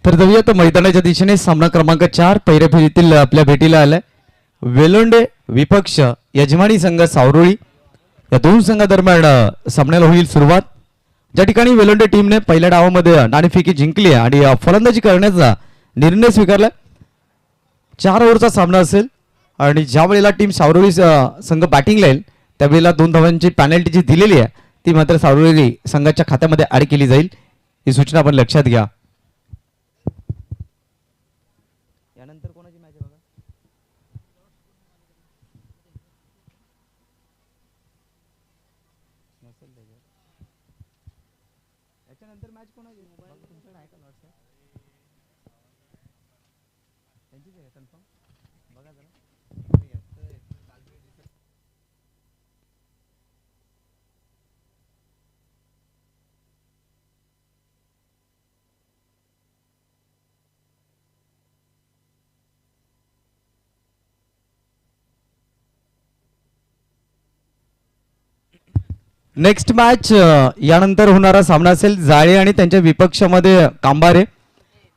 तर जाऊया तर मैदानाच्या दिशेने सामना क्रमांक 4 पहिल्या फेरीतील आपल्या भेटीला आलाय वेलोंडे विपक्ष यजमानी संघ सावरोळी या दोन संघादरम्यान सामन्याला होईल सुरुवात। ज्या ठिकाणी वेलोंडे टीमने पहिल्या डावामध्ये नाणेफेकी जिंकली आणि फलंदाजी करण्याचा निर्णय स्वीकारला। 4 ओव्हरचा सामना असेल आणि ज्या वेळेला टीम सावरोळी संघ बॅटिंगला येईल त्यावेळेला 2 धावांची पेनल्टी जी दिलेली आहे ती मात्र सावरोळी संघाच्या खात्यामध्ये ऍड केली जाईल, ही सूचना आपण लक्षात घ्या। यानंतर कोणाची मॅच आहे बघा? याच्यानंतर मॅच कोणाची बघा, तुमच्याकडे आहे का नोट्स? त्यांचीच आहे कन्फर्म बघा जरा। नेक्स्ट मॅच यानंतर होणारा सामना असेल जाळे आणि त्यांच्या विपक्षामध्ये कांबारे।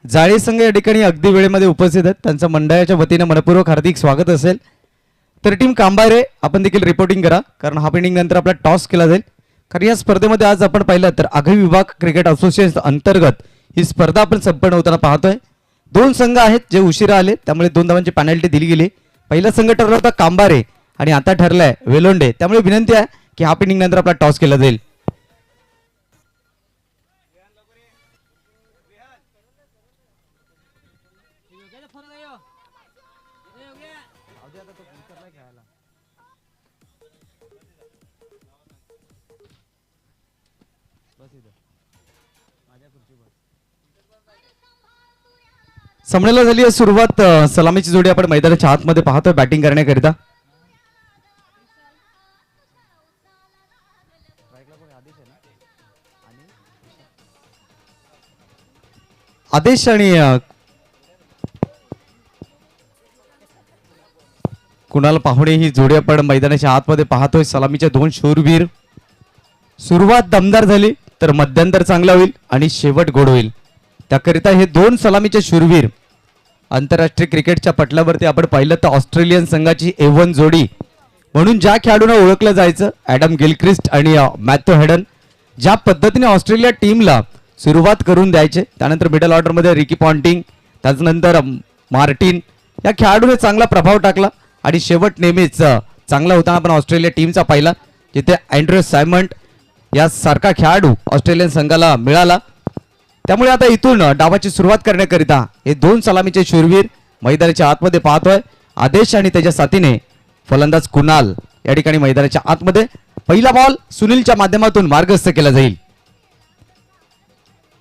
जाळे संघ या ठिकाणी अगदी वेळेमध्ये उपस्थित आहेत, त्यांचं मंडळाच्या वतीने मनपूर्वक हार्दिक स्वागत असेल। तर टीम कांबारे आपण देखील रिपोर्टिंग करा, कारण हाफ इनिंग नंतर आपला टॉस केला जाईल। कारण या स्पर्धेमध्ये आज आपण पाहिलं तर आघाडी विभाग क्रिकेट असोसिएशन अंतर्गत ही स्पर्धा आपण संपन्न होताना पाहतोय। 2 संघ आहेत जे उशिरा आले त्यामुळे 2 धावांची पेनल्टी दिली गेली। पहिला संघ ठरला होता कांबारे आणि आता ठरलाय वेलोंडे, त्यामुळे विनंती आहे की हाफ इनिंग नंतर आपला टॉस केला जाईल। सामन्याला झाली आहे सुरुवात। सलामीची जोडी आपण मैदानाच्या आतमध्ये पाहतोय बॅटिंग करण्याकरिता। आदेश आणि कुणाल पाहुणे ही जोडी आपण मैदानाच्या आतमध्ये पाहतोय। सलामीचे 2 शूरवीर। सुरुवात दमदार झाली तर मध्यंतर चांगला होईल आणि शेवट गोड होईल, त्याकरिता हे 2 सलामीचे शूरवीर आंतरराष्ट्रीय क्रिकेटच्या पटलावरती आपण पाहिलं तर ऑस्ट्रेलियन संघाची A1 जोडी म्हणून ज्या खेळाडूंना ओळखलं जायचं ॲडम गिलक्रिस्ट आणि मॅथ्यू हेडन, ज्या पद्धतीने ऑस्ट्रेलिया टीमला सुरुवात करून द्यायचे, त्यानंतर मिडल ऑर्डरमध्ये रिकी पॉन्टिंग, त्यानंतर मार्टिन या खेळाडूने चांगला प्रभाव टाकला आणि शेवट नेहमीच चांगला होताना आपण ऑस्ट्रेलिया टीमचा पाहिला, जिथे अँड्रे सायमंड यासारखा खेळाडू ऑस्ट्रेलियन संघाला मिळाला। त्यामुळे आता इथून डावाची सुरुवात करण्याकरिता हे 2 सलामीचे शूरवीर मैदानाच्या आतमध्ये पाहतोय। आदेश आणि त्याच्या साथीने फलंदाज कुणाल या ठिकाणी मैदानाच्या आतमध्ये। पहिला बॉल सुनीलच्या माध्यमातून मार्गस्थ केला जाईल।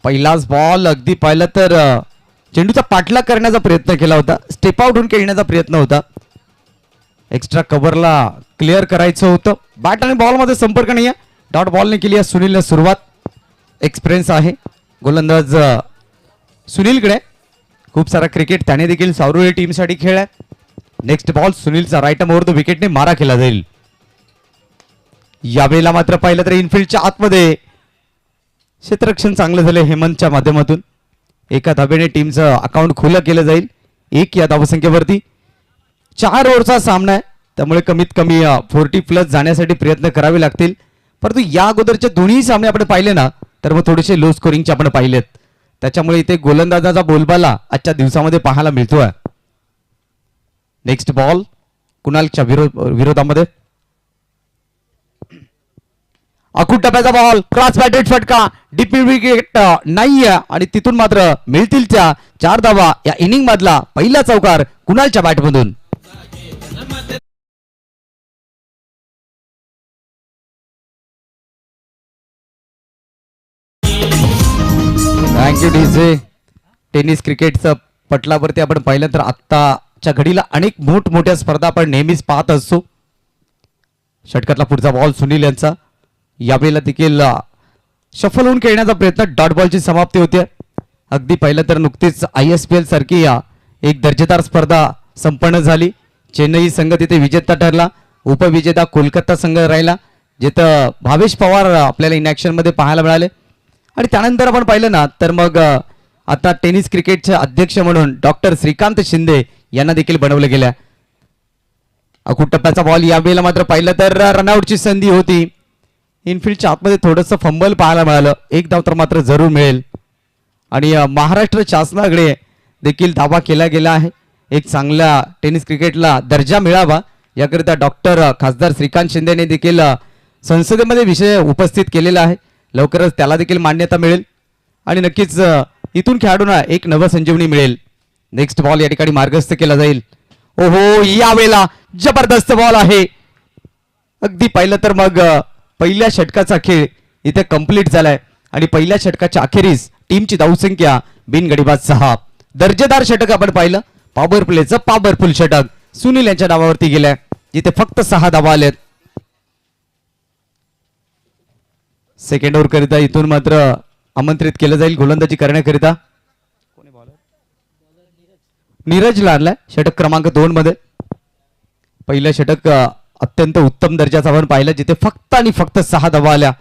पहिलाच बॉल अगदी पाहिलं तर चेंडूचा पाठलाग करण्याचा प्रयत्न केला होता, स्टेप आउट होऊन खेळण्याचा प्रयत्न होता, एक्स्ट्रा कव्हरला क्लिअर करायचं होतं। बॅट आणि बॉल मध्ये संपर्क नाहीये, डॉट बॉलने केली आहे सुनीलने सुरुवात। एक्सपिरियन्स आहे गोलंदाज सुनीलकडे, खूप सारा क्रिकेट त्याने देखील सावरोळी टीमसाठी खेळलाय। नेक्स्ट बॉल सुनीलचा राईट आर्म ओव्हर द विकेटने मारा केला जाईल। यावेळेला मात्र पाहिलं तर इनफिल्डच्या आतमध्ये क्षेत्ररक्षण चांगलं झालं हेमंतच्या माध्यमातून। एका धाब्याने टीमचं अकाउंट खुलं केलं जाईल 1 या धावसंख्येवरती। 4 ओव्हरचा सामना आहे त्यामुळे कमीत कमी 40+ जाण्यासाठी प्रयत्न करावे लागतील, परंतु या अगोदरचे दोन्ही सामने आपण पाहिले ना तर मग थोडेसे लो स्कोरिंगचे आपण पाहिलेत, त्याच्यामुळे इथे गोलंदाजाचा बोलबाला आजच्या दिवसामध्ये पाहायला मिळतोय। नेक्स्ट बॉल कुणालच्या विरोधामध्ये अखूट टप्प्याचा बॉल, क्रॉस बॅटेड फटका, डीप विकेट नाहीये आणि तिथून मात्र मिळतील त्या 4 धावा। या इनिंग मधला पहिला चौकार कुणालच्या बॅटमधून। Thank you DJ. टेनिस क्रिकेटचं पटलावरती आपण पाहिलं तर आत्ताच्या घडीला अनेक मोठमोठ्या स्पर्धा आपण नेहमीच पाहत असतो। षटकातला पुढचा बॉल सुनील यांचा, यावेळेला देखील शफल होऊन खेळण्याचा प्रयत्न, डॉट बॉलची समाप्ती होते। अगदी पाहिलं तर नुकतीच ISPL सारखी एक दर्जेदार स्पर्धा संपन्न झाली। चेन्नई संघ तिथे विजेता ठरला, उपविजेता कोलकाता संघ राहिला, जिथं भावेश पवार आपल्याला इन ॲक्शन मध्ये पाहायला मिळाले। आणि त्यानंतर आपण पाहिलं ना तर मग आता टेनिस क्रिकेटचे अध्यक्ष म्हणून डॉक्टर श्रीकांत शिंदे यांना देखील बनवलं गेलं. अकुट टप्प्याचा बॉल यावेळेला मात्र पाहिलं तर रनआउटची संधी होती. इनफिल्डच्या आतमध्ये थोडंसं फंबल पाहायला मिळालं. एक धाव तर मात्र जरूर मिळेल आणि महाराष्ट्र शासनाकडे देखील दावा केला गेला आहे. एक चांगल्या टेनिस क्रिकेटला दर्जा मिळावा याकरिता डॉक्टर खासदार श्रीकांत शिंदेने देखील संसदेमध्ये विषय उपस्थित केलेला आहे. लवकरच त्याला देखील मान्यता मिळेल आणि नक्कीच इथून खेळाडूंना एक नवसंजीवनी मिळेल. नेक्स्ट बॉल या ठिकाणी मार्गस्थ केला जाईल. ओहो, यावेळेला जबरदस्त बॉल आहे. अगदी पाहिलं तर मग पहिल्या षटकाचा खेळ इथे कंप्लीट झालाय आणि पहिल्या षटकाच्या अखेरीस टीमची धावसंख्या बिनगडीबाद 6. दर्जेदार षटक आपण पाहिलं. पॉवर प्लेचं पॉवरफुल षटक सुनील यांच्या नावावरती गेलंय जिथे फक्त 6 धावा आल्यात. सेकंड ओव्हर करिता इथून मात्र आमंत्रित केलं जाईल गोलंदाजी करण्याकरिता. नीरजला आणलाय षटक क्रमांक 2 मध्ये. पहिलं षटक अत्यंत उत्तम दर्जाचं आपण पाहिलं जिथे फक्त आणि फक्त 6 धावा आल्या.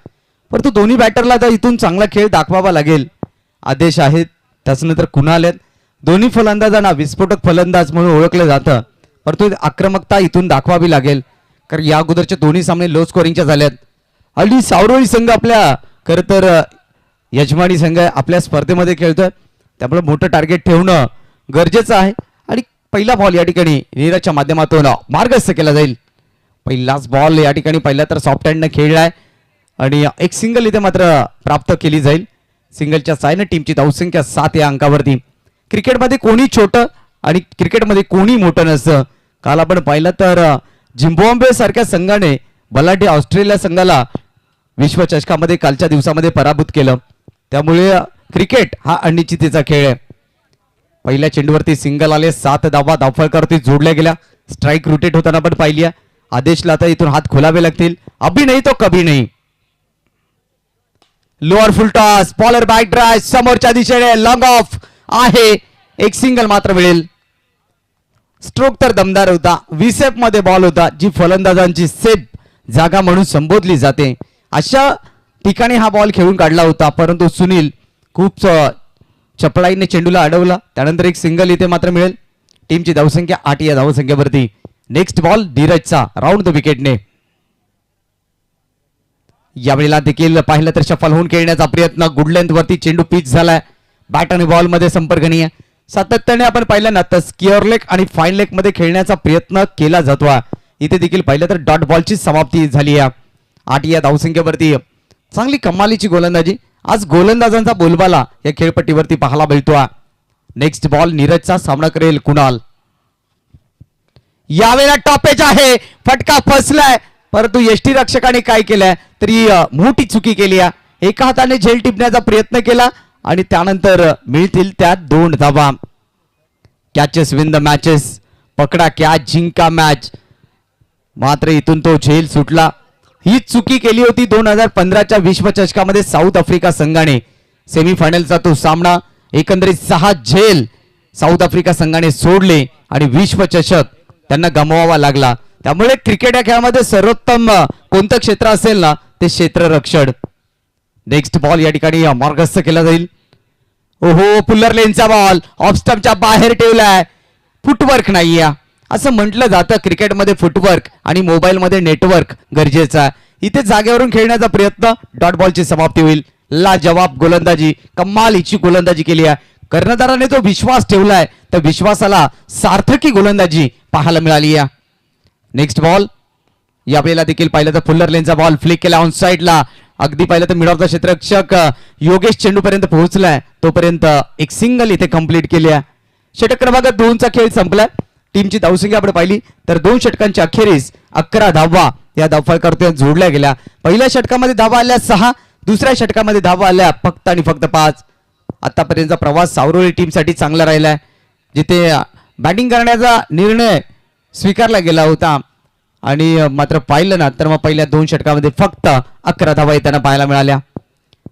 परंतु दोन्ही बॅटरला आता इथून चांगला खेळ दाखवावा लागेल. आदेश आहेत त्याच्यानंतर कुणा आलेत. दोन्ही फलंदाजांना विस्फोटक फलंदाज म्हणून ओळखलं जातं. परंतु आक्रमकता इथून दाखवावी लागेल कारण या अगोदरचे दोन्ही सामने लो स्कोरिंगच्या झाल्यात. हल्ली सावरोळी संघ आपल्या खरं तर यजमानी संघ आपल्या स्पर्धेमध्ये खेळतोय त्यामुळे मोठं टार्गेट ठेवणं गरजेचं आहे. आणि पहिला बॉल या ठिकाणी नीरजच्या माध्यमातून मार्गस्थ केला जाईल. पहिलाच बॉल या ठिकाणी पहिला तर सॉफ्ट हँडनं खेळलाय आणि एक सिंगल इथे मात्र प्राप्त केली जाईल. सिंगलच्या साहाय्याने टीमची धावसंख्या 7 या अंकावरती. क्रिकेटमध्ये कोणी छोटं आणि क्रिकेटमध्ये कोणी मोठं नसतं. काल आपण पाहिलं तर झिम्बाब्वे सारख्या संघाने बलाढ्य ऑस्ट्रेलिया संघाला विश्वचषकामध्ये कालच्या दिवसामध्ये पराभूत केलं. त्यामुळे क्रिकेट हा अनिश्चिततेचा खेळ आहे. पहिल्या चेंडूवरती सिंगल आले. 7 धावा धावफलकावरती जोडल्या गेल्या. स्ट्राईक रोटेट होताना पण पाहिली. आदेशला आता इथून हात खोलावे लागतील. अभी नाही तो कभी नाही. लोअर फुल टॉस बॉलर बॅक ड्राइव्ह समोरच्या दिशेने लॉंग ऑफ आहे. एक सिंगल मात्र मिळेल. स्ट्रोक तर दमदार होता. विसेप मध्ये बॉल होता जी फलंदाजांची सेफ जागा म्हणून संबोधली जाते. अशा ठिकाणी हा बॉल खेळून काढला होता परंतु सुनील खूप चपळाईने चेंडूला अडवला. त्यानंतर एक सिंगल इथे मात्र मिळेल. टीमची धावसंख्या 8 या धावसंख्येवरती. नेक्स्ट बॉल धीरजचा राऊंड द विकेटने. यावेळेला देखील पाहिलं तर शफल होऊन खेळण्याचा प्रयत्न. गुड लेंथ वरती चेंडू पिच झालाय. बॅट आणि बॉल मध्ये संपर्क नाही. सातत्याने आपण पाहिलं ना तर स्क्वेअर लेग आणि फाईन लेग मध्ये खेळण्याचा प्रयत्न केला जातो. इथे देखील पाहिलं तर डॉट बॉलची समाप्ती झाली आहे. 8 या धावसंख्येवरती चांगली कमालीची गोलंदाजी. आज गोलंदाजांचा बोलबाला या खेळपट्टीवरती पाहायला मिळतो. नेक्स्ट बॉल नीरजचा सामना करेल कुणाल. यावेळेला टॉपेज आहे. फटका फसलाय परंतु यष्टी रक्षकाने काय केलंय तरी मोठी चुकी केली आहे. एका हाताने झेल टिपण्याचा प्रयत्न केला आणि त्यानंतर मिळतील त्यात 2 धावा. Catches win the matches. पकडा कॅच जिंका मॅच. मात्र इथून तो झेल सुटला. ही चुकी केली होती 2015च्या विश्वचषकामध्ये साऊथ आफ्रिका संघाने. सेमीफायनलचा तो सामना एकंदरीत 6 झेल साऊथ आफ्रिका संघाने सोडले आणि विश्वचषक त्यांना गमवावा लागला. त्यामुळे क्रिकेट या खेळामध्ये सर्वोत्तम कोणतं क्षेत्र असेल ना ते क्षेत्ररक्षण. नेक्स्ट बॉल या ठिकाणी मार्गस्थ केला जाईल. ओहो, पुल्लर लेनचा बॉल ऑफ स्टंपच्या बाहेर ठेवलाय. फुटवर्क नाहीये असं म्हटलं जातं. क्रिकेटमध्ये फुटवर्क आणि मोबाईलमध्ये नेटवर्क गरजेचं आहे. इथे जागेवरून खेळण्याचा प्रयत्न. डॉट बॉलची समाप्ती होईल. लाजवाब गोलंदाजी. कमालीची गोलंदाजी केली आहे. कर्णधाराने जो विश्वास ठेवलाय त्या विश्वासाला सार्थकी गोलंदाजी पाहायला मिळाली आहे. नेक्स्ट बॉल यावेळेला देखील पाहिलं तर फुल्लर लेनचा बॉल फ्लिक केला ऑन साइडला. अगदी पाहिलं तर मिड ऑफ द क्षेत्ररक्षक योगेश चेंडू पर्यंत पोहोचलाय तोपर्यंत एक सिंगल इथे कंप्लीट केली आहे. षटक क्रमांक 2चा खेळ संपलाय. टीमची धावसंख्या आपण पाहिली तर 2 षटकांच्या अखेरीस 11 धावा या धावफलकावरती जोडल्या गेल्या. पहिल्या षटकामध्ये धावा आल्या 6. दुसऱ्या षटकामध्ये धावा आल्या फक्त आणि फक्त 5. आतापर्यंतचा प्रवास सावरोळी टीमसाठी चांगला राहिलाय. जिथे बॅटिंग करण्याचा निर्णय स्वीकारला गेला होता आणि मात्र पाहिलं ना तर मग पहिल्या 2 षटकामध्ये फक्त 11 धावा येताना पाहायला मिळाल्या.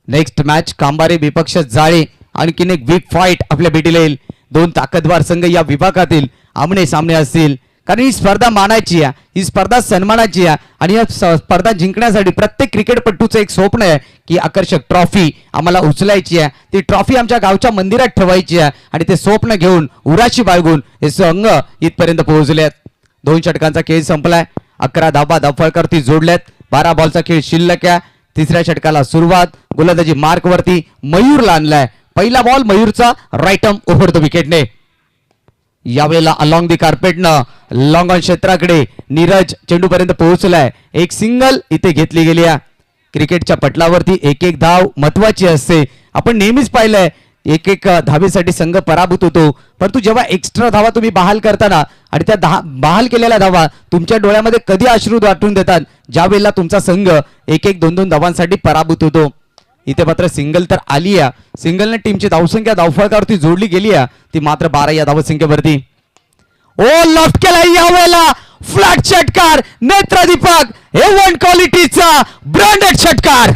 नेक्स्ट मॅच कांबारे विपक्ष जाळे. आणखीन एक बिग फाईट आपल्या भेटीला येईल. 2 ताकदवार संघ या विभागातील आमने सामने असतील. कारण ही स्पर्धा मानायची आहे, ही स्पर्धा सन्मानाची आहे आणि या स्पर्धा जिंकण्यासाठी प्रत्येक क्रिकेटपटूचं एक स्वप्न आहे की आकर्षक ट्रॉफी आम्हाला उचलायची आहे, ती ट्रॉफी आमच्या गावच्या मंदिरात ठेवायची आहे आणि ते स्वप्न घेऊन उराशी बाळगून हे संघ इथपर्यंत पोहोचले आहेत. 2 षटकांचा खेळ संपलाय. 11 धावा धावफलकावरती जोडल्यात. 12 बॉलचा खेळ शिल्लक आहे. 3ऱ्या षटकाला सुरुवात. गोलंदाजी मार्क वरती मयूरला आणलाय. पहिला बॉल मयूरचा राईट आर्म ओव्हर द विकेटने. यावेळेला अलॉंग दी कार्पेटनं लॉंग ऑन क्षेत्राकडे नीरज चेंडूपर्यंत पोहोचलाय. एक सिंगल इथे घेतली गेली आहे. क्रिकेटच्या पटलावरती एक एक धाव महत्वाची असते. आपण नेहमीच पाहिलंय एक एक धावेसाठी संघ पराभूत होतो, परंतु जेव्हा एक्स्ट्रा धावा तुम्ही बहाल करताना आणि त्या बहाल केलेल्या धावा तुमच्या डोळ्यामध्ये कधी अश्रू दाटून देतात, ज्या वेळेला तुमचा संघ एक एक 2-2 धावांसाठी पराभूत होतो. इथे मात्र सिंगल तर आली आहे. सिंगलने टीमची धावसंख्या धावफलकावरती जोडली गेली आहे, ती मात्र 12 या धावसंख्येवरती. ओ लेफ्ट केला यावेळेला फ्लॅट षटकार. नेत्रदीपक हे वन क्वालिटीचा ब्रँडेड षटकार.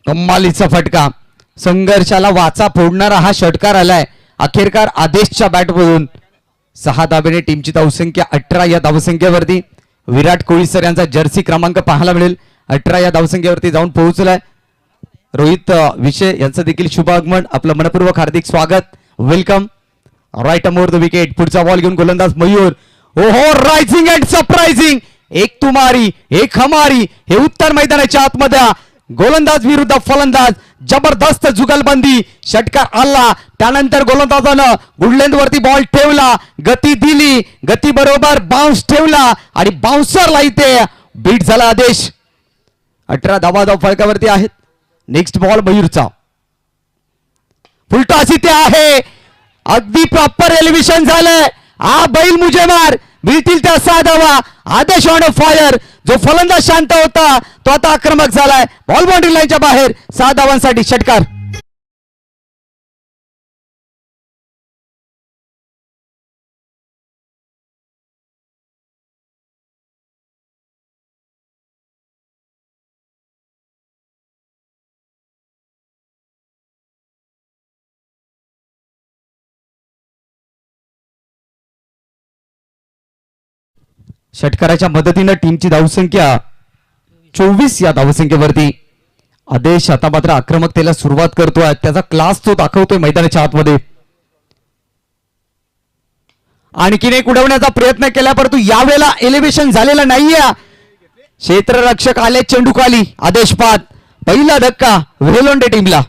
कमालीचा फटका. संघर्षाला वाचा फोडणारा हा षटकार आलाय अखेरकार आदेशच्या बॅटमधून. 6 धावेने टीमची धावसंख्या 18 या धावसंख्येवरती. विराट कोहली सर यांचा जर्सी क्रमांक पाहायला मिळेल. 18 या धावसंख्येवरती जाऊन पोहोचलाय. रोहित विषय यांचं देखील शुभ आगमन. आपलं मनपूर्वक हार्दिक स्वागत, welcome. Right over the wicket. पुढचा बॉल घेऊन गोलंदाज मयूर. ओहो रायझिंग अँड सरप्राइझिंग. एक तुमारी एक हमारी हे उत्तर मैदानाच्या आतमध्ये. गोलंदाज विरुद्ध फलंदाज, जबरदस्त जुगलबंदी. षटकार आला त्यानंतर गोलंदाजानं गुडलेंथ वरती बॉल ठेवला, गती दिली, गती बरोबर बाउन्स ठेवला आणि बाउन्सरला इथे बीट झाला आदेश. 18 धावा फलकावरती आहेत. Next ball मयूरचा. फुलटॉस इथे आहे. अगदी प्रॉपर एलिव्हेशन झालंय. हा बैल मुझे मार. मिळतील त्या 6 धावा. आदेश ऑन फायर. जो फलंदाज शांत होता तो आता आक्रमक झालाय. बॉल बाउंड्री लाईनच्या बाहेर. 6 धावांसाठी षटकार. षटकाराच्या मदतीनं टीमची धावसंख्या 24 या धावसंख्येवरती. आदेश आता मात्र आक्रमकतेला सुरुवात करतोय. त्याचा क्लास तो दाखवतोय मैदानाच्या आतमध्ये. आणखीन एक उडवण्याचा प्रयत्न केला, परंतु यावेळेला एलिव्हेशन झालेलं नाहीये. क्षेत्ररक्षक आले चेंडू खाली. आदेश पाद. पहिला धक्का वेलोंडे टीमला.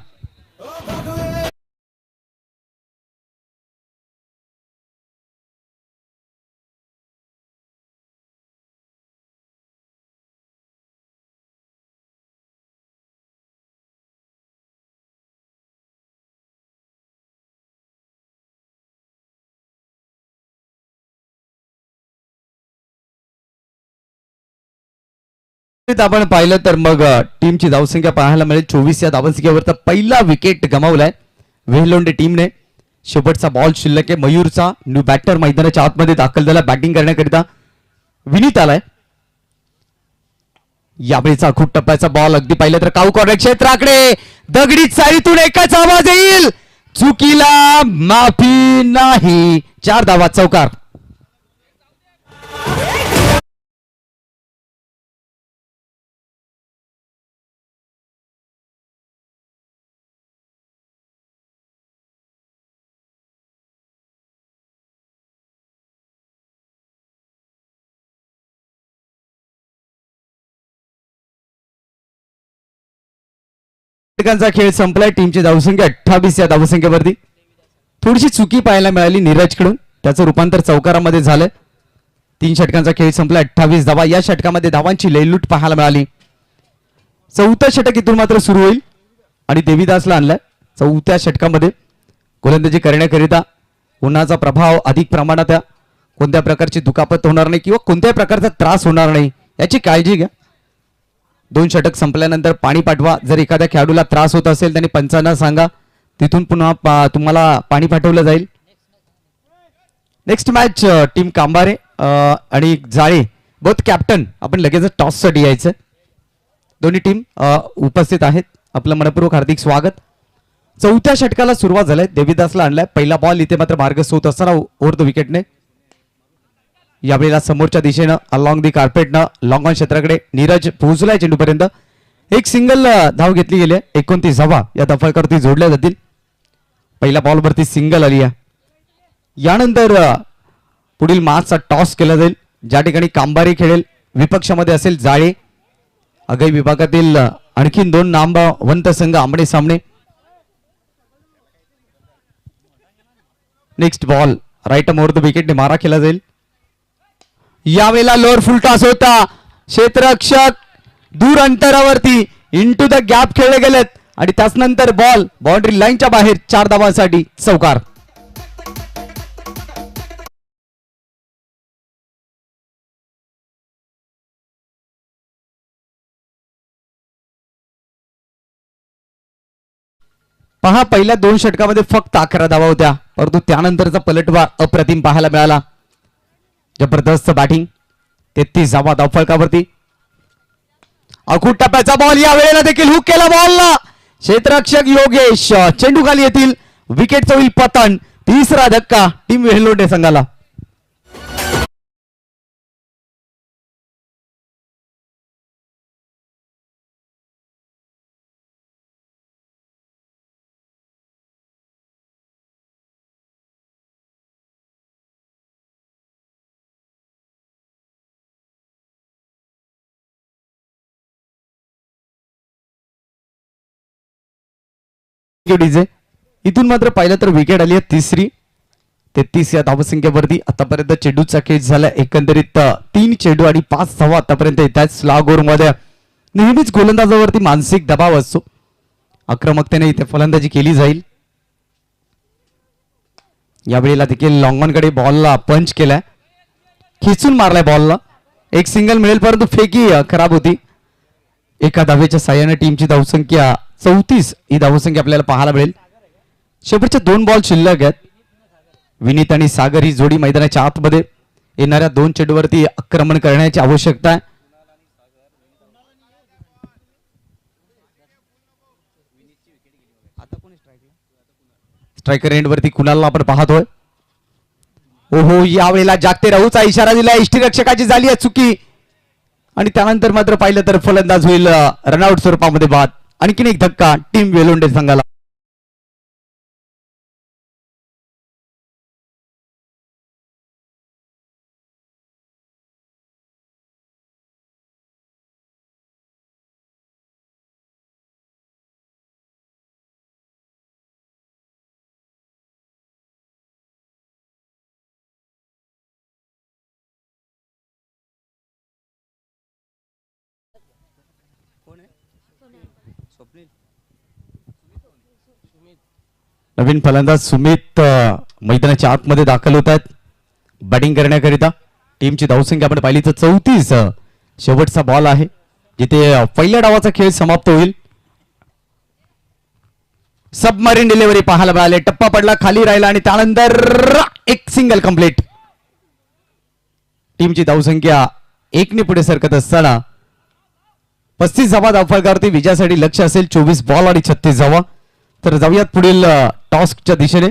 आपण पाहिलं तर मग टीमची धावसंख्या पाहायला मिळेल 24 या धावसंख्येवर. तर पहिला विकेट गमावलाय वेलोंडे टीमने. शेवटचा बॉल शिल्लक आहे मयूरचा. न्यू बॅटर मैदानाच्या आतमध्ये दाखल झाला बॅटिंग करण्याकरिता. विनीत आलाय. यावेळीचा खूप टप्प्याचा बॉल. अगदी पाहिलं तर काऊ कॉर्नर क्षेत्राकडे दगडी चाळीतून एकच आवाज येईल. चुकीला माफी नाही. 4 धावा चौकार. षटकांचा खेळ संपलाय. टीमची धावसंख्या 28 या धावसंख्येवरती. थोडीशी चुकी पाहायला मिळाली नीरजकडून, त्याचं रूपांतर चौकारामध्ये झालं. 3 षटकांचा खेळ संपला. 28 धावा. या षटकामध्ये धावांची लयलूट पाहायला मिळाली. 4थं षटक इथून मात्र सुरू होईल आणि देवीदासला आणलाय 4थ्या षटकामध्ये. गोलंदाजी करण्याकरिता उन्हाचा प्रभाव अधिक प्रमाणात, कोणत्या प्रकारची दुखापत होणार नाही किंवा कोणत्याही प्रकारचा त्रास होणार नाही याची काळजी घ्या. 2 षटक संपल्यानंतर पाणी पाठवा. जर एखाद्या खेळाडूला त्रास होत असेल त्यांनी पंचांना सांगा, तिथून पुन्हा तुम्हाला पाणी पाठवलं जाईल. नेक्स्ट मॅच टीम कांबारे आणि जाळे बोथ कॅप्टन. आपण लगेच टॉस साठी यायचं. दोन्ही टीम उपस्थित आहेत. आपलं मनपूर्वक हार्दिक स्वागत. चौथ्या षटकाला सुरुवात झाली. देवीदासला आणलाय पहिला बॉल. इथे मात्र मार्गस्थ होत असताना ओव्हर द विकेटने यावेळेला समोरच्या दिशेनं अलॉंग दी कार्पेटनं लॉंग ऑन क्षेत्राकडे नीरज पोहोचलाय चेंडूपर्यंत. एक सिंगल धाव घेतली गेली आहे. 29 धावा या दफावरती जोडल्या जातील. पहिल्या बॉलवरती सिंगल आली आहे. यानंतर पुढील मार्चचा टॉस केला जाईल. ज्या ठिकाणी कांबारी खेळेल. विपक्षामध्ये असेल जाळे. अगई विभागातील आणखीन 2 नामवंत संघ आमने सामने. Next ball right over the विकेटने मारा केला जाईल. यावेळेला लोअर फुल टॉस होता. क्षेत्ररक्षक दूर अंतरावरती इंटू द गॅप खेळले गेलेत आणि त्यानंतर बॉल बाउंड्री लाईनच्या बाहेर 4 धावांसाठी चौकार. पहा पहिल्या 2 षटकामध्ये फक्त 11 धावा होत्या, परंतु त्यानंतरचा पलटवार अप्रतिम पाहायला मिळाला. जबरदस्त बॅटिंग. 33 धावा धावफलकावरती. अखूट टप्प्याचा बॉल या वेळेला देखील हुक केला बॉलला. क्षेत्ररक्षक योगेश चेंडू खाली येतील. विकेटचं होईल पतन. तिसरा धक्का टीम वेल्लोडे संघाला. इथून मात्र पाहिलं तर विकेट आली आहे तिसरी. 33 या धावसंख्येवरती आतापर्यंत चेंडूचा खेळ झाला. एकंदरीत 3 चेंडू आणि 5 धावा आतापर्यंत येतात. स्लॉग ओव्हर मध्ये नेहमीच गोलंदाजावरती मानसिक दबाव असतो. आक्रमकतेने इथे फलंदाजी केली जाईल. यावेळेला देखील लॉंग ऑन कडे बॉलला पंच केलाय. खिचून मारलाय बॉलला. एक सिंगल मिळेल परंतु फेकी खराब होती. एका धावेच्या साह्याने टीमची धावसंख्या 34 ही धावसंख्या आपल्याला पाहायला मिळेल. शेवटचे 2 बॉल शिल्लक आहेत. विनीत आणि सागर ही जोडी मैदानाच्या आतमध्ये येणाऱ्या 2 चेंडूवरती आक्रमण करण्याची आवश्यकता आहे. स्ट्रायकर एंड वरती कुणाला आपण पाहतोय. ओहो यावेळेला जागते राहूचा इशारा दिला. यष्टीरक्षकाची झाली आहे चुकी आणि त्यानंतर मात्र पाहिलं तर फलंदाज होईल रनआउट स्वरूपामध्ये बाद. आणखीन एक धक्का टीम वेलोंडे संघाला. नवीन फलंदाज सुमित मैदानाच्या आतमध्ये दाखल होत आहेत बॅटिंग करण्याकरिता. टीमची धावसंख्या आपण पाहिली तर 34. शेवटचा बॉल आहे जिथे पहिल्या डावाचा खेळ समाप्त होईल. सबमरीन डिलिव्हरी पाहायला मिळाले. टप्पा पडला, खाली राहिला आणि त्यानंतर एक सिंगल कंप्लीट. टीमची धावसंख्या 1 ने पुढे सरकत असताना 35 धावा धावफलकावरती विजयासाठी लक्ष असेल. 24 बॉल आणि 36 धावा. तर जाऊयात पुढील टॉसच्या दिशेने.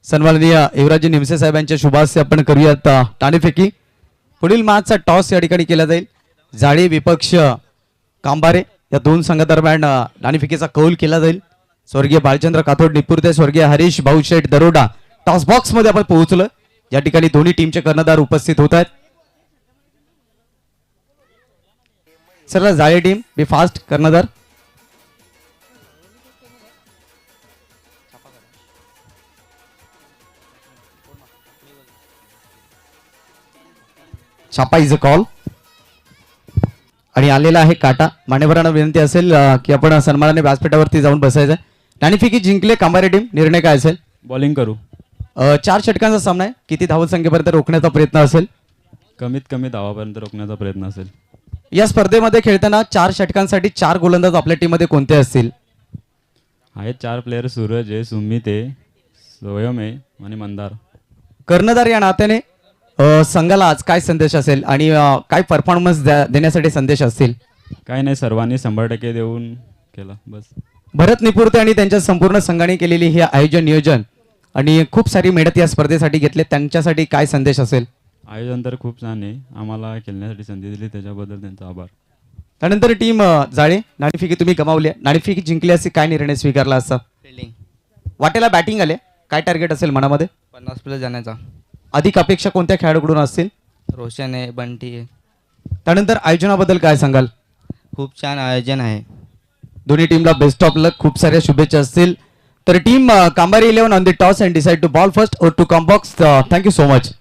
सन्माननीय युवराज निमसे साहेबांच्या शुभास्ते आपण करूयात टाणेफेकी. पुढील मॅचचा टॉस या ठिकाणी केला जाईल. जाळे विपक्ष कांबारे या 2 संघादरम्यान टाणेफेकीचा कौल केला जाईल. स्वर्गीय बालचंद्र काथोड निपुरते, स्वर्गीय हरीश भाऊशेठ दरोडा टॉस बॉक्स मध्ये आपण पोहोचलो. या ठिकाणी दोन्ही टीमचे कर्णधार उपस्थित होत आहेत. चला जाळे टीम बी फास्ट. कर्णधार छापा इज अ कॉल आणि आलेला आहे काटा. मान्यवरांना विनंती असेल की आपण सन्मानाने व्यासपीठावरती जाऊन बसायचं. नाणेफेकी जिंकले कांबारे टीम. निर्णय काय असेल? बॉलिंग करू. 4 षटकांचा सामना आहे. किती धावसंख्येपर्यंत रोखण्याचा प्रयत्न असेल? कमीत कमी धावापर्यंत रोखण्याचा प्रयत्न असेल. या स्पर्धेमध्ये खेळताना 4 षटकांसाठी 4 गोलंदाज आपल्या टीम मध्ये कोणते असतील? आहेत 4 प्लेयर, सूरज आहे, सुमित आहे, सोयम आहे आणि मंदार. कर्णधार या नात्याने संघाला आज काय संदेश असेल आणि काय परफॉर्मन्स देण्यासाठी संदेश असतील? काय नाही, सर्वांनी 100% देऊन केलं बस. भरत निपुर्ते आणि त्यांच्या संपूर्ण संघाने केलेली हे आयोजन नियोजन आणि खूप सारी मेहनत या स्पर्धेसाठी घेतले, त्यांच्यासाठी काय संदेश असेल? आयोजन तर खूप छान आहे, आम्हाला खेळण्यासाठी संधी दिली त्याच्याबद्दल त्यांचा आभार. त्यानंतर टीम जाळे, नाणेफेकी तुम्ही गमावली, नाणेफेकी जिंकली असे काय निर्णय स्वीकारला असता? फिल्डिंग वाटेला बॅटिंग आले, काय टार्गेट असेल मनामध्ये? 50+ जाण्याचा. अधिक अपेक्षा कोणत्या खेळाडूकडून असतील? रोशन आहे, बंटी आहे. त्यानंतर आयोजनाबद्दल काय सांगाल? खूप छान आयोजन आहे. दोन्ही टीमला बेस्ट ऑफ लक, खूप साऱ्या शुभेच्छा असतील. तर team Kambari 11 on the toss and decide to bowl first और to come box. Thank you so much.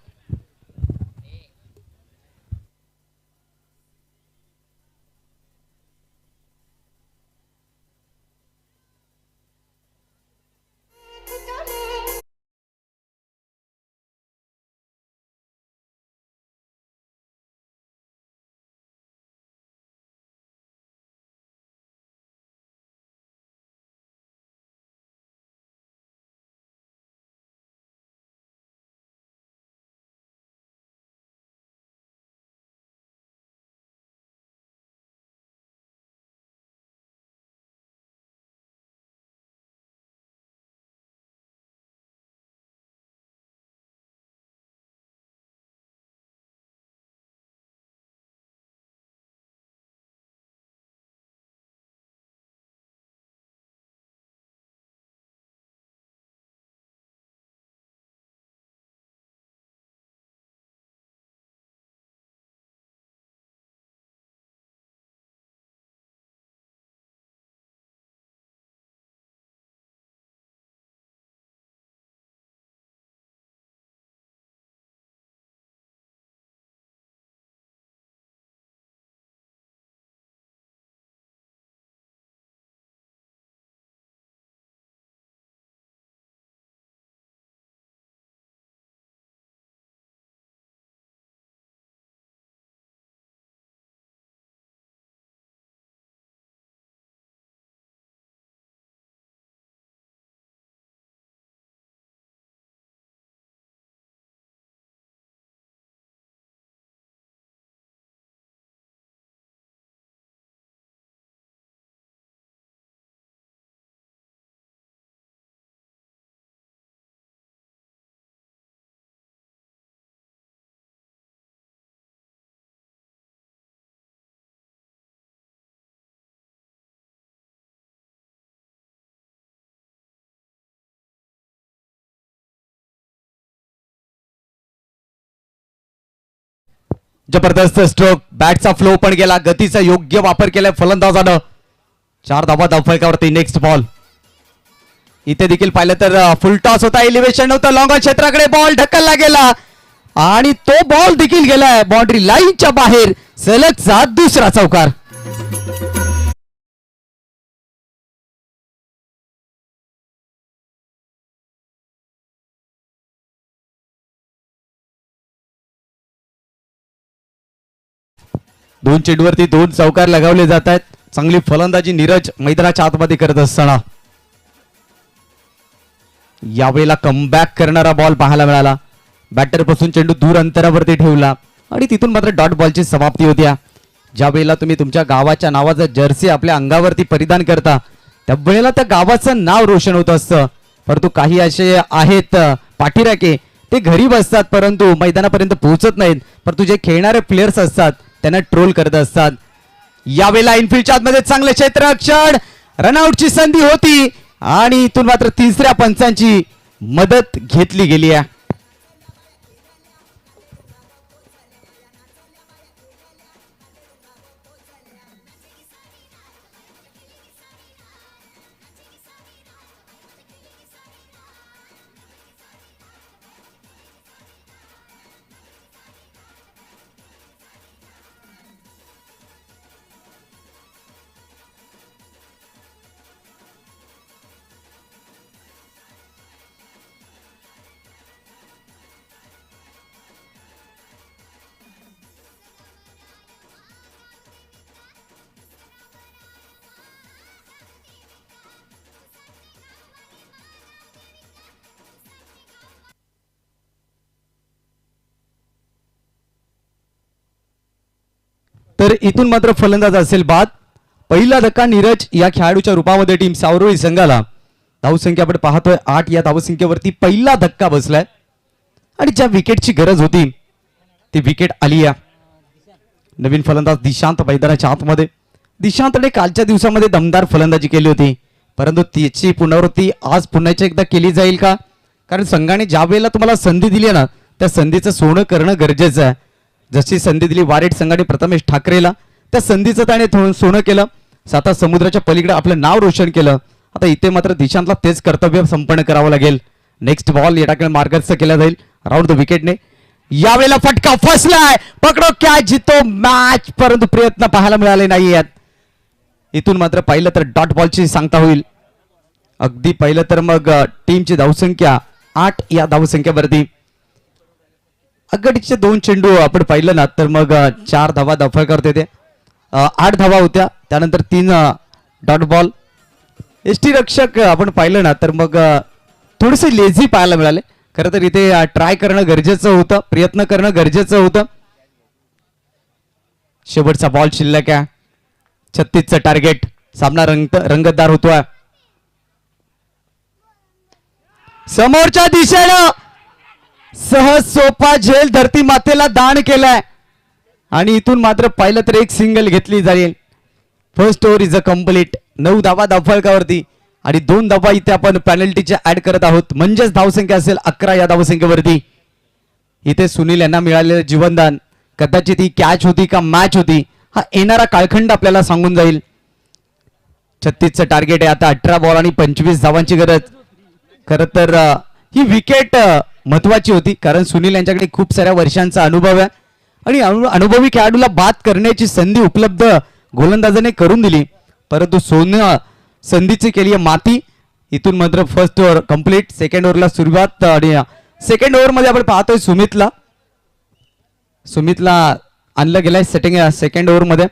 जबरदस्त स्ट्रोक, बॅटचा फ्लो पण गेला, गतीचा योग्य वापर केलाय फलंदाजानं. 4 धावा धावफलकावरती. नेक्स्ट बॉल इथे देखील पाहिलं तर फुल टॉस होता, एलिव्हेशन नव्हतं, लॉंग ऑन क्षेत्राकडे बॉल ढकलला गेला आणि तो बॉल देखील गेलाय बाउंड्री लाईनच्या बाहेर. सलगचा दुसरा चौकार. दोन चेंडूवरती 2 चौकार लगावले जात आहेत. चांगली फलंदाजी नीरज मैदानाच्या आतमध्ये करत असताना यावेळेला कमबॅक करणारा बॉल पाहायला मिळाला. बॅटर पासून चेंडू दूर अंतरावरती ठेवला आणि तिथून मात्र डॉट बॉलची समाप्ती होत्या. ज्या वेळेला तुम्ही तुमच्या गावाच्या नावाचा जर्सी आपल्या अंगावरती परिधान करता त्यावेळेला त्या गावाचं नाव रोशन होत असतं. परंतु काही असे आहेत पाठीराखे, ते घरी बसतात परंतु मैदानापर्यंत पोहोचत नाहीत. परंतु जे खेळणारे प्लेयर्स असतात त्यांना ट्रोल करत असतात. यावेळेला इनफिल्डच्या आतमध्ये चांगले क्षेत्ररक्षण, रनआउटची संधी होती आणि इथून मात्र तिसऱ्या पंचांची मदत घेतली गेली आहे. तर इथून मात्र फलंदाज असेल बाद. पहिला धक्का नीरज या खेळाडूच्या रूपामध्ये टीम सावरोळी संघाला. धावसंख्या आपण पाहतोय 8. या धावसंख्येवरती पहिला धक्का बसलाय आणि ज्या विकेटची गरज होती ती विकेट आली आहे. नवीन फलंदाज दिशांत मैदानाच्या आतमध्ये. दिशांतने कालच्या दिवसामध्ये दमदार फलंदाजी केली होती, परंतु त्याची पुनरावृत्ती आज पुन्हा एकदा केली जाईल का? कारण संघाने ज्या वेळेला तुम्हाला संधी दिली आहे ना, त्या संधीचं सोनं करणं गरजेचं आहे. जशी संधी दिली वारेट संघाने प्रथमेश ठाकरेला, त्या संधीचं त्याने सोनं केलं. आता समुद्राच्या पलीकडे आपलं नाव रोशन केलं. आता इथे मात्र दिशांतला तेच कर्तव्य संपन्न करावं लागेल. नेक्स्ट बॉल या ठिकाणी मार्गस्थ केला जाईल राऊंड द विकेटने. यावेळेला फटका फसलाय, पकडो कॅच जितो मॅच, परंतु प्रयत्न पाहायला मिळाले नाही आहेत. इथून मात्र पाहिलं तर डॉट बॉलची सांगता होईल. अगदी पाहिलं तर मग टीमची धावसंख्या 8 या धावसंख्येवरती. आघाडीचे 2 चेंडू आपण पाहिलं ना तर मग 4 धावा दफळ करते ते 8 धावा होत्या. त्यानंतर 3 डॉट बॉल. एसटी रक्षक आपण पाहिलं ना तर मग थोडेसे लेझी पाहायला मिळाले. खरं तर इथे ट्राय करणं गरजेचं होतं, प्रयत्न करणं गरजेचं होतं. शेवटचा बॉल शिल्लक आहे. 36चं टार्गेट. सामना रंगतदार होतोय. समोरच्या दिशेनं सहज सोपा झेल धरती मातेला दान केलाय आणि इथून मात्र पाहिलं तर एक सिंगल घेतली जाईल. First over is a complete. 9 धावा धावफलकावरती आणि 2 धावा इथे आपण पेनल्टीच्या ऍड करत आहोत, म्हणजेच धावसंख्या असेल 11 या धावसंख्येवरती. इथे सुनील यांना मिळालेलं जीवनदान कदाचित ही कॅच होती का मॅच होती हा येणारा काळखंड आपल्याला सांगून जाईल. 36चं टार्गेट आहे. आता 18 बॉल आणि 25 धावांची गरज. खरं तर ही विकेट महत्वाची होती, कारण सुनील यांच्याकडे खूप साऱ्या वर्षांचा अनुभव आहे आणि अनुभवी खेळाडूला बाद करण्याची संधी उपलब्ध गोलंदाजाने करून दिली, परंतु सोनं संधीची केली आहे माती. इथून मात्र फर्स्ट ओव्हर कंप्लीट. सेकंड ओव्हरला सुरुवात आणि सेकंड ओव्हर मध्ये आपण पाहतोय सुमितला आणलं गेलंय सेटिंग सेकंड ओव्हर मध्ये.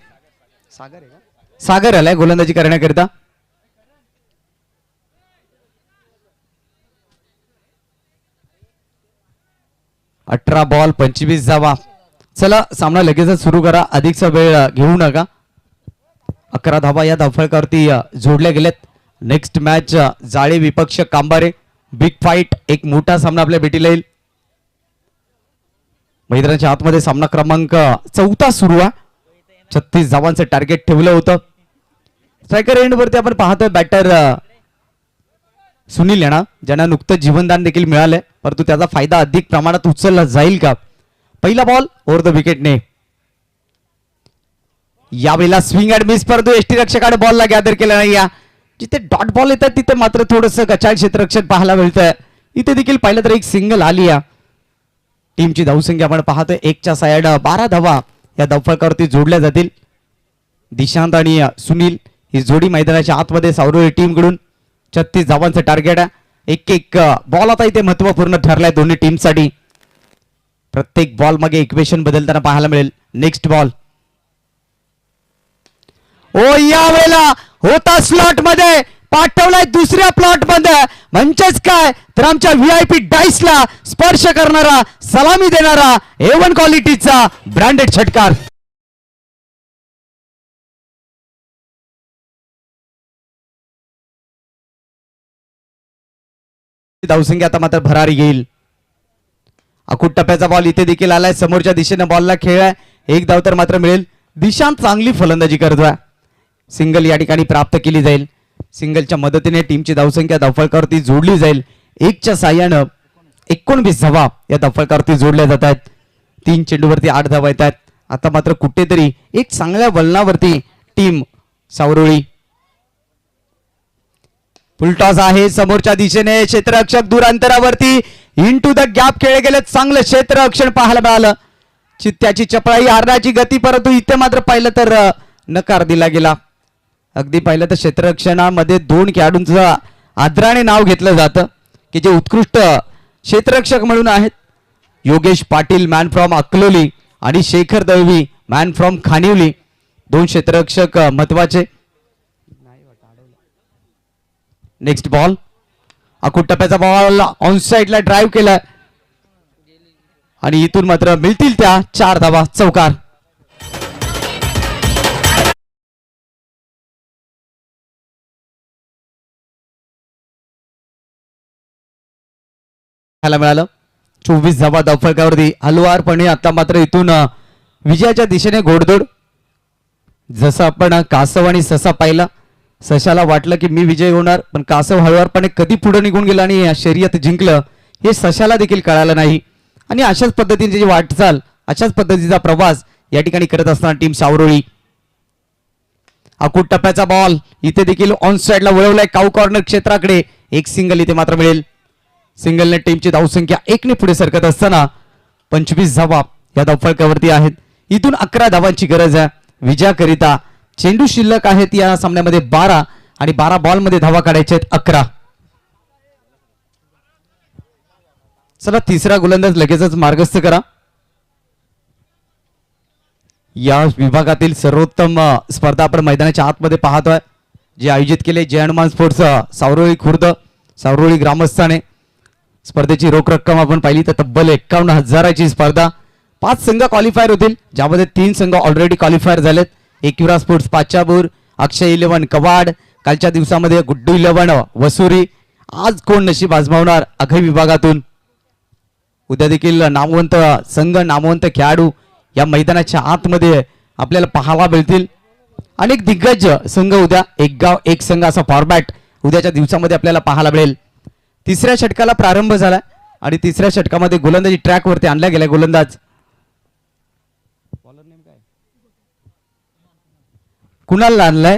सागर आलाय गोलंदाजी करण्याकरिता. अठरा बॉल 25 धावा. चला सामना लगेचच सुरू करा, अधिकचा वेळ घेऊ नका. 11 धावा या धावफलकावरती जोडल्या गेल्यात. नेक्स्ट मॅच जाळे विपक्ष कांबारे. बिग फाईट, एक मोठा सामना आपल्या भेटीला येईल. मैदानाच्या आतमध्ये सामना क्रमांक 4 सुरू आहे. 36 धावांचं टार्गेट ठेवलं होतं. स्ट्रायकर एंड वरती आपण पाहतोय बॅटर सुनील यांना, ज्यांना नुकतं जीवनदान देखील मिळालंय, परंतु त्याचा फायदा अधिक प्रमाणात उचलला जाईल का? पहिला बॉल ओव्हर द विकेटने. यावेळेला स्विंग अँड मिस, परंतु एसटी रक्षकाने बॉलला गॅदर केला नाही. जिथे डॉट बॉल येतात तिथे मात्र थोडंसं गचाळ क्षेत्ररक्षण पाहायला मिळतंय. इथे देखील पाहिलं तर एक सिंगल आली. टीमची धावसंख्या आपण पाहतोय 1च्या साह्याने 12 धावा या धावफलकावरती जोडल्या जातील. दिशांत आणि सुनील ही जोडी मैदानाच्या आतमध्ये सावरोळी टीम कडून. 36 धावांचं टार्गेट आहे. एक बॉल आता इथे महत्वपूर्ण ठरलाय दोन्ही टीमसाठी. प्रत्येक बॉल मागे इक्वेशन बदलताना पाहायला मिळेल. Next ball. ओ यावेळेला होता स्लॉट मध्ये, पाठवलाय दुसऱ्या प्लॉट मध्ये, म्हणजेच काय तर आमच्या VIP डाईसला स्पर्श करणारा, सलामी देणारा A1 क्वालिटीचा ब्रँडेड षटकार. धावसंख्या आता मात्र भरारी घेईल. अकुट टप्प्याचा बॉल इथे देखील आलाय. समोरच्या दिशेने बॉलला खेळ आहे. 1 धाव तर मात्र मिळेल. दिशांत चांगली फलंदाजी करतोय. सिंगल या ठिकाणी प्राप्त केली जाईल. सिंगलच्या मदतीने टीमची धावसंख्या धावफलकावरती जोडली जाईल. 1च्या साह्यानं 19 धावा या धावफलकावरती जोडल्या जात आहेत. 3 चेंडूवरती 8 धावा येतात. आता मात्र कुठेतरी एक चांगल्या वलनावरती टीम सावरोळी. फुलटॉस आहे समोरच्या दिशेने. क्षेत्ररक्षक दूर अंतरावरती इनटू द गॅप खेळले गेले. चांगलं क्षेत्ररक्षण पाहायला मिळालं. चित्त्याची चपळाई, हारण्याची गती, परंतु इथे मात्र पाहिलं तर नकार दिला गेला. अगदी पाहिलं तर क्षेत्ररक्षणामध्ये 2 खेळाडूंचं आदराने नाव घेतलं जातं की जे उत्कृष्ट क्षेत्ररक्षक म्हणून आहेत. योगेश पाटील मॅन फ्रॉम अकलोली आणि शेखर दळवी मॅन फ्रॉम खानिवली. 2 क्षेत्ररक्षक महत्वाचे. Next ball. अकुट टप्प्याचा बॉल ऑन साइडला ड्राईव्ह केला आणि इथून मात्र मिळतील त्या 4 धावा. चौकार. पाहायला मिळालं. 24 धावा धावफलकावरती हलवारपणे आता मात्र इथून विजयाच्या दिशेने घोडदौड. जसं आपण कासव आणि ससा पाहिला, सशाला वाटलं की मी विजय होणार, पण कासव हळुवारपणे कधी पुढे निघून गेला आणि या शर्यत जिंकलं हे सशाला देखील कळालं नाही. आणि अशाच पद्धतीची वाटचाल, अशाच पद्धतीचा प्रवास या ठिकाणी करत असताना टीम सावरोळी. अकूट टप्प्याचा बॉल इथे देखील ऑन साइडला वळवलाय काऊ कॉर्नर क्षेत्राकडे. एक सिंगल इथे मात्र मिळेल. सिंगलने टीमची धावसंख्या 1 पुढे सरकत असताना 25 धावा या धावफलकावरती आहेत. इथून 11 धावांची गरज आहे विजयाकरिता. चेंडू शिल्लक आहेत या सामन्यामध्ये 12 आणि 12 बॉलमध्ये धावा काढायच्या आहेत 11. चला तिसरा गोलंदाज लगेचच मार्गस्थ करा. या विभागातील सर्वोत्तम स्पर्धा आपण मैदानाच्या आतमध्ये पाहतोय, जे आयोजित केले जय हनुमान स्पोर्ट्स सावरोळी खुर्द सावरोळी ग्रामस्थाने. स्पर्धेची रोख रक्कम आपण पाहिली तर तब्बल 51,000ची स्पर्धा. 5 संघ क्वालिफायर होतील, ज्यामध्ये 3 संघ ऑलरेडी क्वालिफायर झालेत. एकविरा स्पोर्ट्स पाचाबूर, अक्षय 11 कवाड, कालच्या दिवसामध्ये गुड्डू 11 वसुरी. आज कोण नशीब आजमावणार अघई विभागातून. उद्या देखील नामवंत संघ, नामवंत खेळाडू या मैदानाच्या आतमध्ये आपल्याला पाहायला मिळतील. अनेक दिग्गज संघ उद्या, एक गाव एक संघ असा फॉर्मॅट उद्याच्या दिवसामध्ये आपल्याला पाहायला मिळेल. तिसऱ्या षटकाला प्रारंभ झाला आणि तिसऱ्या षटकामध्ये गोलंदाजी ट्रॅक वरती आणला गेला. गोलंदाज कुणाला आणलाय?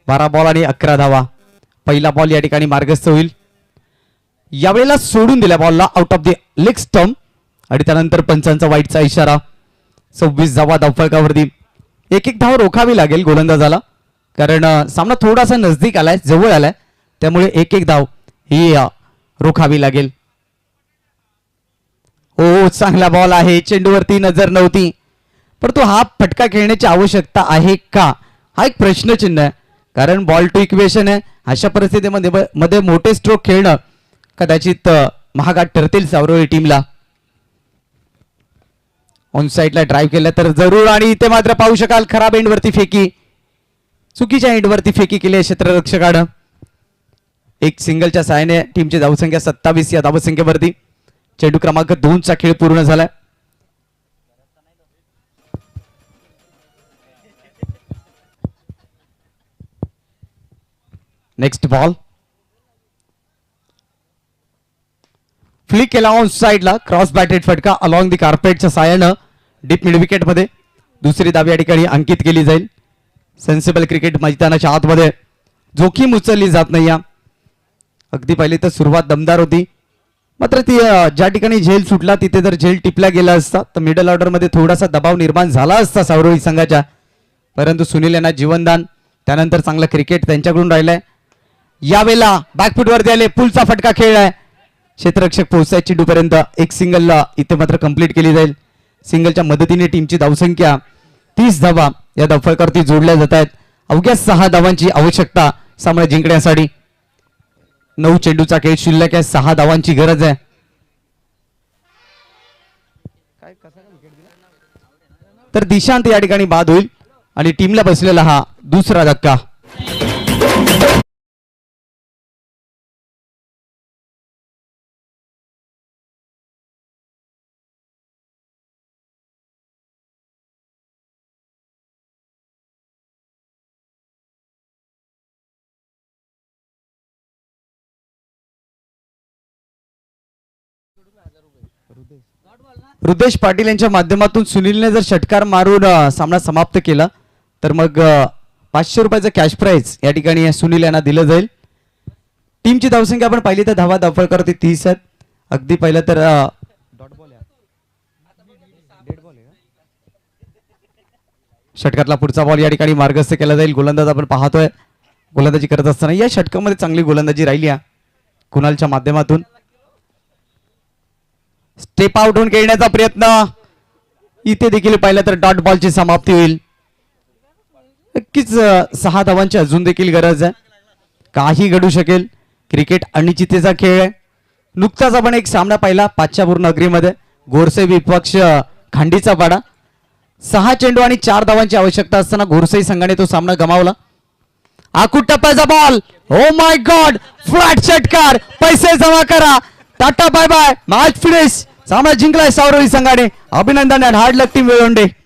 12 बॉल आणि 11 धावा. पहिला बॉल या ठिकाणी मार्गस्थ होईल. यावेळेला सोडून दिल्या बॉलला out of the leg stump आणि त्यानंतर पंचांचा वाईटचा इशारा. 26 धावा धावफलकावरती. एक धाव रोखावी लागेल गोलंदाजाला, कारण सामना थोडासा नजदीक आलाय, जवळ आलाय, त्यामुळे एक धाव ही रोखावी लागेल. हो, चांगला बॉल आहे. चेंडूवरती नजर नव्हती, परंतु हा फटका खेळण्याची आवश्यकता आहे का, हा एक प्रश्नचिन्ह आहे. कारण बॉल टू इक्वेशन आहे. अशा परिस्थितीमध्ये मोठे स्ट्रोक खेळणं कदाचित महागात ठरतील सावरोळी टीमला. ऑन साइडला ड्राईव्ह केलं तर जरूर, आणि इथे मात्र पाहू शकाल खराब एंडवरती फेकी, चुकीच्या एंडवरती फेकी केली आहे क्षेत्ररक्षकानं. एक सिंगलच्या सहाय्याने टीमची धावसंख्या 27 या धावसंख्येवरती. चेंडू क्रमांक 2चा खेळ पूर्ण झालाय. नेक्स्ट बॉल फ्लिक केला ऑन साइडला, क्रॉस बॅटेड फटका अलॉंग दी कार्पेटच्या साहाय्यानं डीप मिड विकेट मध्ये. दुसरी धाव या ठिकाणी अंकित केली जाईल. सेन्सिबल क्रिकेट मैदानाच्या आतमध्ये जोखीम उचलली जात नाही. अगदी पहिली तर सुरुवात दमदार होती, मात्र ती ज्या ठिकाणी झेल सुटला तिथे जर झेल टिपला गेला असता तर मिडल ऑर्डर मध्ये थोडासा दबाव निर्माण झाला असता सावरोळी संघाच्या. परंतु सुनील यांना जीवनदान, त्यानंतर चांगलं क्रिकेट त्यांच्याकडून राहिलंय. यावेळेला बॅकफुट वरती आले, पुलचा फटका खेळलाय. क्षेत्ररक्षक पोहोचताय चेंडूपर्यंत. एक सिंगलला इथे मात्र कंप्लीट केली जाईल. सिंगलच्या मदतीने टीमची धावसंख्या 30 धावा या धावफलकावरती जोडल्या जात आहेत. अवघ्या 6 धावांची आवश्यकता सामना जिंकण्यासाठी. 9 चेंडूचा खेळ शिल्लक आहे, 6 धावांची गरज आहे. तर दिशांत या ठिकाणी बाद होईल आणि टीमला बसलेला हा दुसरा धक्का. रुदेश पाटील यांच्या माध्यमातून सुनीलने जर षटकार मारून सामना समाप्त केला तर मग 500 रुपयाचं कॅश प्राइज या ठिकाणी सुनील यांना दिलं जाईल. टीमची धावसंख्या आपण पाहिली तर धावा धावफलकावरती 30 आहेत. अगदी पहिलं तर षटकातला पुढचा बॉल या ठिकाणी मार्गस्थ केला जाईल. गोलंदाज आपण पाहतोय गोलंदाजी करत असताना या षटकामध्ये चांगली गोलंदाजी राहिली आहे कुणालच्या माध्यमातून. स्टेप आउट होऊन खेळण्याचा प्रयत्न, इथे देखील पाहिलं तर डॉट बॉलची समाप्ती होईल. नक्कीच 6 धावांची अजून देखील गरज आहे. काही घडू शकेल. क्रिकेट अनिश्चिततेचा खेळ आहे. नुकताच आपण एक सामना पाहिला पाचापूर नगरीमध्ये, घोरसई विपक्ष खांडीचा पाडा. 6 चेंडू आणि 4 धावांची आवश्यकता असताना घोरसई संघाने तो सामना गमावला. आकूट टप्प्याचा ball. Oh my god, flat षटकार. पैसे जमा करा. Tata bye bye. Match finish. सामना जिंकलाय सावरवी संघाने. अभिनंदन. Hard luck team वेळोंडे.